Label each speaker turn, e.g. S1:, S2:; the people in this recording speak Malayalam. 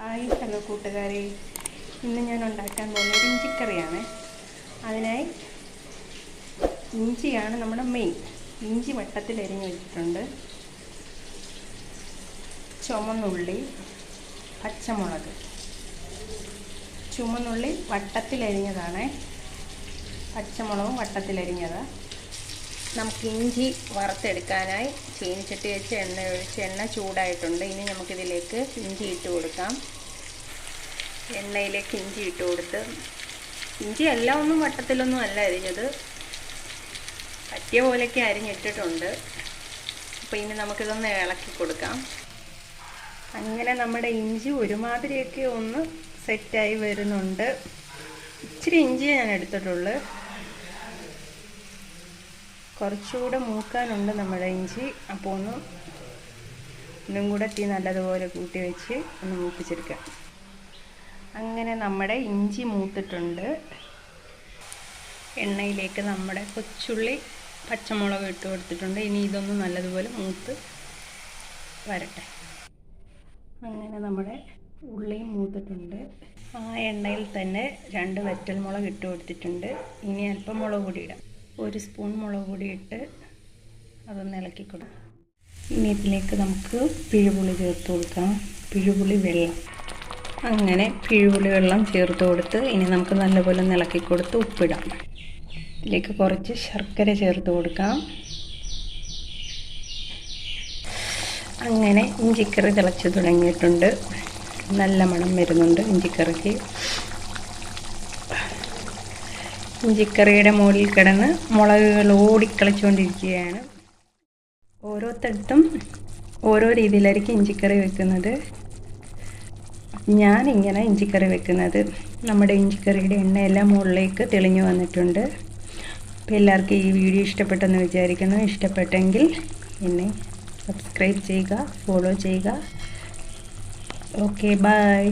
S1: ഹലോ കൂട്ടുകാരെ, ഇന്ന് ഞാൻ ഉണ്ടാക്കാൻ പോകുന്ന ഒരു ഇഞ്ചിക്കറിയാണ്. അതിനായി ഇഞ്ചിയാണ് നമ്മുടെ മെയിൻ. ഇഞ്ചി വട്ടത്തിൽ അരിഞ്ഞ് വെച്ചിട്ടുണ്ട്. ചുമന്നുള്ളി, പച്ചമുളക്. ചുമന്നുള്ളി വട്ടത്തിലരിഞ്ഞതാണ്, പച്ചമുളകും വട്ടത്തിലരിഞ്ഞതാണ്. നമുക്ക് ഇഞ്ചി വറുത്തെടുക്കാനായി ചീനിച്ചട്ടി വെച്ച് എണ്ണ ഒഴിച്ച് എണ്ണ ചൂടായിട്ടുണ്ട്. ഇനി നമുക്കിതിലേക്ക് ഇഞ്ചി ഇട്ട് കൊടുക്കാം. എണ്ണയിലേക്ക് ഇഞ്ചി ഇട്ട് കൊടുത്ത്, ഇഞ്ചി എല്ലാം ഒന്നും വട്ടത്തിലൊന്നും അല്ല അരിഞ്ഞത്, പറ്റിയ പോലെയൊക്കെ അരിഞ്ഞിട്ടിട്ടുണ്ട്. അപ്പോൾ ഇനി നമുക്കിതൊന്ന് ഇളക്കി കൊടുക്കാം. അങ്ങനെ നമ്മുടെ ഇഞ്ചി ഒരുമാതിരിയൊക്കെ ഒന്ന് സെറ്റായി വരുന്നുണ്ട്. ഇച്ചിരി ഇഞ്ചിയെ ഞാൻ എടുത്തിട്ടുള്ളൂ, കുറച്ചുകൂടെ മൂക്കാനുണ്ട് നമ്മുടെ ഇഞ്ചി. അപ്പോൾ ഒന്നും കൂടെ തീ നല്ലതുപോലെ കൂട്ടി വെച്ച് ഒന്ന് മൂപ്പിച്ചെടുക്കാം. അങ്ങനെ നമ്മുടെ ഇഞ്ചി മൂത്തിട്ടുണ്ട്. എണ്ണയിലേക്ക് നമ്മുടെ കൊച്ചുള്ളി, പച്ചമുളക് ഇട്ട് കൊടുത്തിട്ടുണ്ട്. ഇനി ഇതൊന്ന് നല്ലതുപോലെ മൂത്ത് വരട്ടെ. അങ്ങനെ നമ്മുടെ ഉള്ളിയും മൂത്തിട്ടുണ്ട്. ആ എണ്ണയിൽ തന്നെ 2 വറ്റൽമുളക് ഇട്ട് കൊടുത്തിട്ടുണ്ട്. ഇനി അല്പം മുളക് പൊടി ഇടാം. 1 സ്പൂൺ മുളക് പൊടി ഇട്ട് അതൊന്ന് ഇളക്കി കൊടുക്കാം. ഇനി ഇതിലേക്ക് നമുക്ക് പിഴുപുളി ചേർത്ത് കൊടുക്കാം. പിഴുപുളി വെള്ളം. അങ്ങനെ പിഴുപുളി വെള്ളം ചേർത്ത് കൊടുത്ത് ഇനി നമുക്ക് നല്ലപോലെ ഒന്ന് ഇളക്കി കൊടുത്ത് ഉപ്പിടാം. ഇതിലേക്ക് കുറച്ച് ശർക്കര ചേർത്ത് കൊടുക്കാം. അങ്ങനെ ഇഞ്ചിക്കറി തിളച്ച് തുടങ്ങിയിട്ടുണ്ട്. നല്ല മണം വരുന്നുണ്ട് ഇഞ്ചിക്കറിക്ക്. ഇഞ്ചിക്കറിയുടെ മുകളിൽ കിടന്ന് മുളകുകൾ ഓടിക്കളിച്ചുകൊണ്ടിരിക്കുകയാണ്. ഓരോരുത്തടുത്തും ഓരോ രീതിയിലായിരിക്കും ഇഞ്ചിക്കറി വെക്കുന്നത്. ഞാനിങ്ങനെ ഇഞ്ചിക്കറി വെക്കുന്നത്. നമ്മുടെ ഇഞ്ചിക്കറിയുടെ എണ്ണയെല്ലാം മുകളിലേക്ക് തെളിഞ്ഞു വന്നിട്ടുണ്ട്. അപ്പോൾ എല്ലാവർക്കും ഈ വീഡിയോ ഇഷ്ടപ്പെട്ടെന്ന് വിചാരിക്കുന്നു. ഇഷ്ടപ്പെട്ടെങ്കിൽ എന്നെ സബ്സ്ക്രൈബ് ചെയ്യുക, ഫോളോ ചെയ്യുക. Okay, by.